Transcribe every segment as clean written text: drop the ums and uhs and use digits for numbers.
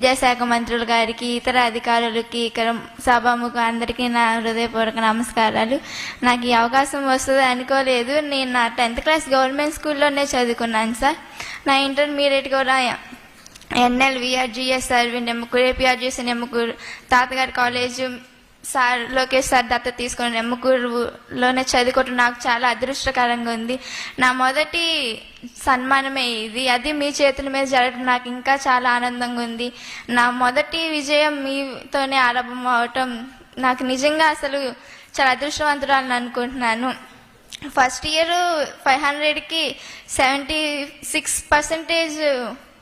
విద్యాశాఖ మంత్రుల గారికి, ఇతర అధికారులకి, ఇక్కడ సభాముఖ అందరికీ నా హృదయపూర్వక నమస్కారాలు. నాకు ఈ అవకాశం వస్తుంది అనుకోలేదు. నేను నా 10th క్లాస్ గవర్నమెంట్ స్కూల్లోనే చదువుకున్నాను సార్. నా ఇంటర్మీడియట్ కూడా NLVR GS Nemmakuru, APRGS Nemmakuru, తాతగారి కాలేజ్ సార్ లోకేష్ సార్ దత్త తీసుకుని నెమ్మకూరులోనే చదువుకోవటం నాకు చాలా అదృష్టకరంగా ఉంది. నా మొదటి సన్మానమే ఇది. అది మీ చేతుల మీద జరగడం నాకు ఇంకా చాలా ఆనందంగా ఉంది. నా మొదటి విజయం మీతోనే ఆరంభం అవటం నాకు నిజంగా అసలు చాలా అదృష్టవంతురాలని అనుకుంటున్నాను. ఫస్ట్ ఇయర్ 500కి 76%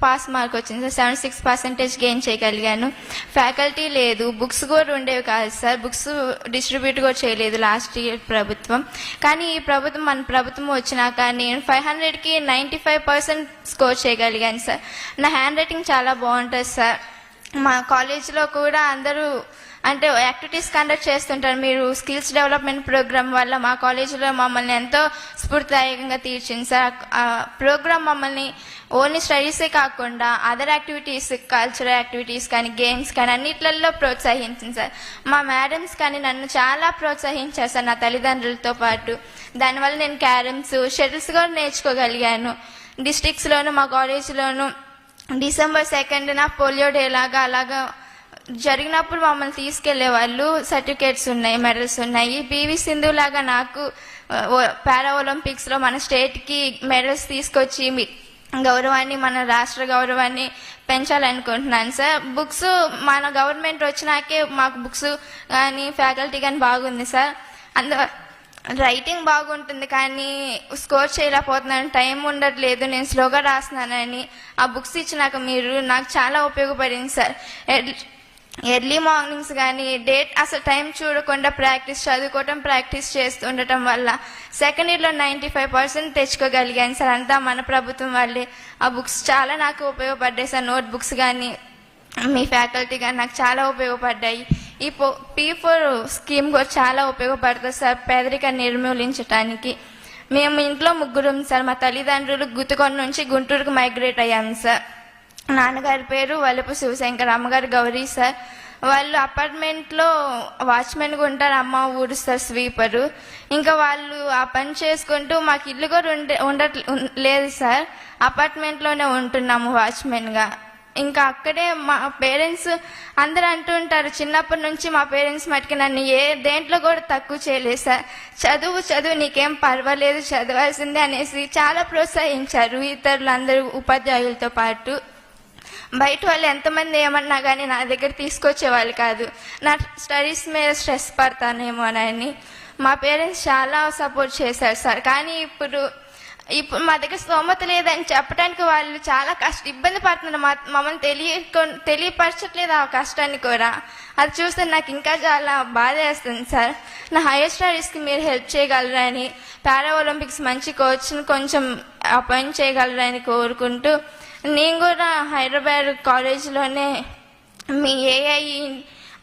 పాస్ మార్క్ వచ్చింది సార్. 76% గెయిన్ చేయగలిగాను. ఫ్యాకల్టీ లేదు, బుక్స్ కూడా ఉండేవి కాదు సార్. బుక్స్ డిస్ట్రిబ్యూట్ కూడా చేయలేదు లాస్ట్ ఇయర్ ప్రభుత్వం. కానీ ఈ ప్రభుత్వం, మన ప్రభుత్వం వచ్చినాక నేను 500కి 95% స్కోర్ చేయగలిగాను సార్. నా హ్యాండ్ రైటింగ్ చాలా బాగుంటుంది సార్. మా కాలేజీలో కూడా అందరూ అంటే యాక్టివిటీస్ కండక్ట్ చేస్తుంటారు. మీరు స్కిల్స్ డెవలప్మెంట్ ప్రోగ్రామ్ వల్ల మా కాలేజీలో మమ్మల్ని ఎంతో స్ఫూర్తిదాయకంగా తీర్చింది సార్. ఆ ప్రోగ్రామ్ మమ్మల్ని ఓన్లీ స్టడీసే కాకుండా అదర్ యాక్టివిటీస్, కల్చరల్ యాక్టివిటీస్ కానీ, గేమ్స్ కానీ అన్నిట్లలో ప్రోత్సహించింది సార్. మా మేడమ్స్ కానీ నన్ను చాలా ప్రోత్సహించారు సార్, నా తల్లిదండ్రులతో పాటు. దానివల్ల నేను క్యారమ్స్, షటిల్స్ కూడా నేర్చుకోగలిగాను. డిస్ట్రిక్ట్స్లోను మా కాలేజీలోను December 2nd పోలియో డే లాగా అలాగా జరిగినప్పుడు మమ్మల్ని తీసుకెళ్లే వాళ్ళు. సర్టిఫికేట్స్ ఉన్నాయి, మెడల్స్ ఉన్నాయి. PV సింధు లాగా నాకు పారా ఒలింపిక్స్లో మన స్టేట్కి మెడల్స్ తీసుకొచ్చి గౌరవాన్ని, మన రాష్ట్ర గౌరవాన్ని పెంచాలనుకుంటున్నాను సార్. బుక్స్ మన గవర్నమెంట్ వచ్చినాకే మాకు బుక్స్ కానీ ఫ్యాకల్టీ కానీ బాగుంది సార్. రైటింగ్ బాగుంటుంది కానీ స్కోర్ చేయలేకపోతున్నాను, టైం ఉండట్లేదు, నేను స్లోగా రాస్తున్నానని ఆ బుక్స్ ఇచ్చినాక మీరు నాకు చాలా ఉపయోగపడింది సార్. ఎర్లీ మార్నింగ్స్ కానీ అసలు టైం చూడకుండా చదువుకోవటం ప్రాక్టీస్ చేస్తుండటం వల్ల సెకండ్ ఇయర్లో 95% తెచ్చుకోగలిగాను సార్. అంతా మన ప్రభుత్వం వల్లే. ఆ బుక్స్ చాలా నాకు ఉపయోగపడ్డాయి సార్. నోట్ బుక్స్ కానీ మీ ఫ్యాకల్టీ కానీ నాకు చాలా ఉపయోగపడ్డాయి. ఈ P4 స్కీమ్ కూడా చాలా ఉపయోగపడుతుంది సార్ పేదరికాన్ని నిర్మూలించడానికి. మేము ఇంట్లో ముగ్గురం సార్. మా తల్లిదండ్రులు గుత్తుకొండ నుంచి గుంటూరుకు మైగ్రేట్ అయ్యాము సార్. నాన్నగారి పేరు వల్లపు శివశంకర్, అమ్మగారు గౌరీ సార్. వాళ్ళు అపార్ట్మెంట్లో వాచ్మెన్గా ఉంటారు, అమ్మ ఊడుస్తారు, స్వీపరు. ఇంకా వాళ్ళు ఆ పని చేసుకుంటూ మాకు ఇల్లు కూడా లేదు సార్. అపార్ట్మెంట్లోనే ఉంటున్నాము వాచ్మెన్గా. ఇంకా అక్కడే మా పేరెంట్స్ అందరూ అంటుంటారు, చిన్నప్పటి నుంచి మా పేరెంట్స్ మటుకు నన్ను దేంట్లో కూడా తక్కువ చేయలేదు సార్. చదువు నీకేం పర్వాలేదు, చదవాల్సిందే అనేసి చాలా ప్రోత్సహించారు. ఇతరులందరూ ఉపాధ్యాయులతో పాటు బయట వాళ్ళు ఎంతమంది ఏమన్నా కానీ నా దగ్గర తీసుకొచ్చేవాళ్ళు కాదు. నా స్టడీస్ మీద స్ట్రెస్ పడతానేమోనని మా పేరెంట్స్ చాలా సపోర్ట్ చేశారు సార్. కానీ ఇప్పుడు మా దగ్గర స్తోమత లేదని చెప్పడానికి వాళ్ళు చాలా ఇబ్బంది పడుతున్నారు. మమ్మల్ని తెలియపరచట్లేదు ఆ కష్టాన్ని కూడా. అది చూస్తే నాకు ఇంకా చాలా బాధ వేస్తుంది సార్. నా హైయర్ స్టడీస్కి మీరు హెల్ప్ చేయగలరని, పారా ఒలింపిక్స్ మంచి కోచ్ని కొంచెం అపాయింట్ చేయగలరని కోరుకుంటూ, నేను కూడా హైదరాబాద్ కాలేజీలోనే మీ AI,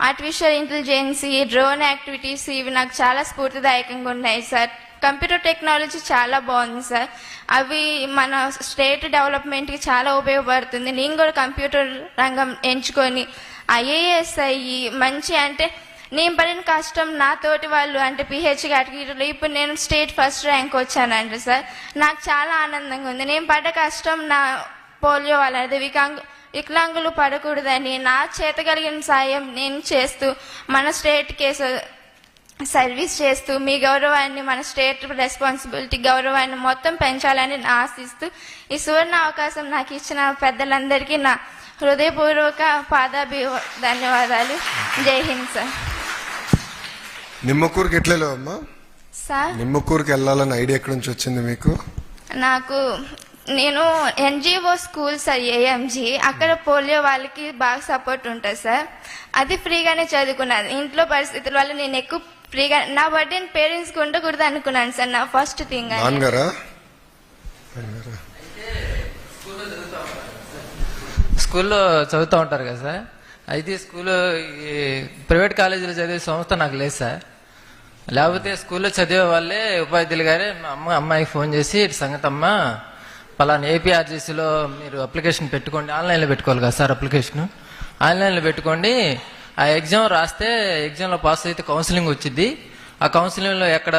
artificial intelligence, drone activities ఇవి నాకు చాలా స్ఫూర్తిదాయకంగా ఉన్నాయి సార్. కంప్యూటర్ టెక్నాలజీ చాలా బాగుంది సార్. అవి మన స్టేట్ డెవలప్మెంట్కి చాలా ఉపయోగపడుతుంది. నేను కూడా కంప్యూటర్ రంగం ఎంచుకొని IAS అయ్యి మంచి అంటే నేను పడిన కష్టం నా తోటి వాళ్ళు అంటే PH కేటగిరీలో ఇప్పుడు నేను స్టేట్ ఫస్ట్ ర్యాంక్ వచ్చానంటే సార్ నాకు చాలా ఆనందంగా ఉంది. నేను పడ్డ కష్టం నా పోలియో వాళ్ళది వికలాంగులు పడకూడదని నా చేత కలిగిన సాయం నేను చేస్తూ మన స్టేట్ కేసు సర్వీస్ చేస్తూ మీ గౌరవాన్ని, మన స్టేట్ రెస్పాన్సిబిలిటీ గౌరవాన్ని మొత్తం పెంచాలని ఆశిస్తూ ఈ సువర్ణ అవకాశం నాకు ఇచ్చిన పెద్దలందరికీ నా హృదయపూర్వక ధన్యవాదాలు. జై హింద్ సార్. నిమ్మకూరుకి ఎట్లా అమ్మా సార్? నిమ్మకూరుకి వెళ్ళాలని ఐడియా ఎక్కడి నుంచి వచ్చింది మీకు? నేను NGO స్కూల్ సార్, AMG. అక్కడ పోలియో వాళ్ళకి బాగా సపోర్ట్ ఉంటుంది సార్. అది ఫ్రీగానే చదువుకున్నాను. ఇంట్లో పరిస్థితుల వల్ల నేను ఎక్కువ ఫ్రీగా నా బర్త్డే పేరెంట్స్ కి ఉండకూడదు అనుకున్నాను సార్. నా ఫస్ట్ థింగ్ స్కూల్లో చదువుతూ ఉంటారు కదా సార్. అయితే స్కూల్లో ప్రైవేట్ కాలేజీలో చదివే సంస్థ నాకు లేదు సార్. లేకపోతే స్కూల్లో చదివే వాళ్ళే ఉపాధ్యాయులు గారే అమ్మాయికి ఫోన్ చేసి సంగతి అమ్మ పలానా APRGCలో మీరు అప్లికేషన్ పెట్టుకోండి, ఆన్లైన్లో పెట్టుకోవాలి కదా సార్ అప్లికేషన్, ఆన్లైన్లో పెట్టుకోండి, ఆ ఎగ్జామ్ రాస్తే ఎగ్జామ్లో పాస్ అయితే కౌన్సిలింగ్ వచ్చింది, ఆ కౌన్సిలింగ్లో ఎక్కడ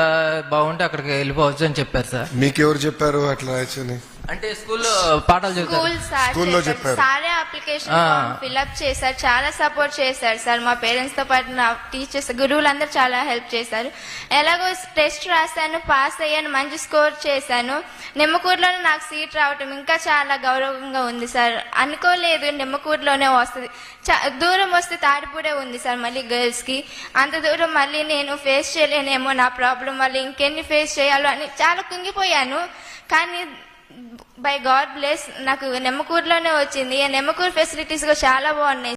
బాగుంటే అక్కడికి వెళ్ళిపోవచ్చు అని చెప్పారు సార్. మీకెవరు చెప్పారు అట్లా రాయచ్చని? అంటే స్కూల్లో పాఠాలు చెబుతారు. స్కూల్ సార్ స్కూల్లో చెప్పారు. చెప్పారు. సారే అప్లికేషన్ ఫామ్ ఫిల్అప్ చేశారు, చాలా సపోర్ట్ చేశారు సార్. మా పేరెంట్స్ తో పాటు నా టీచర్స్, గురువులందరూ చాలా హెల్ప్ చేశారు. ఎలాగో టెస్ట్ రాశాను, పాస్ అయ్యాను, మంచి స్కోర్ చేశాను. నిమ్మకూరులోనే నాకు సీట్ రావటం ఇంకా చాలా గౌరవంగా ఉంది సార్. అనుకోలేదు నిమ్మకూరులోనే వస్తుంది, దూరం వస్తే తాడిపూడే ఉంది సార్ మళ్ళీ గర్ల్స్ కి. అంత దూరం మళ్ళీ నేను ఫేస్ చేయలేనేమో, నా ప్రాబ్లం మళ్ళీ ఇంకెన్ని ఫేస్ చేయాలో అని చాలా కుంగిపోయాను. కానీ బై గాడ్ బ్లెస్ నాకు నెమ్మకూరులోనే వచ్చింది. నెమ్మకూరు ఫెసిలిటీస్ కూడా చాలా బాగున్నాయి.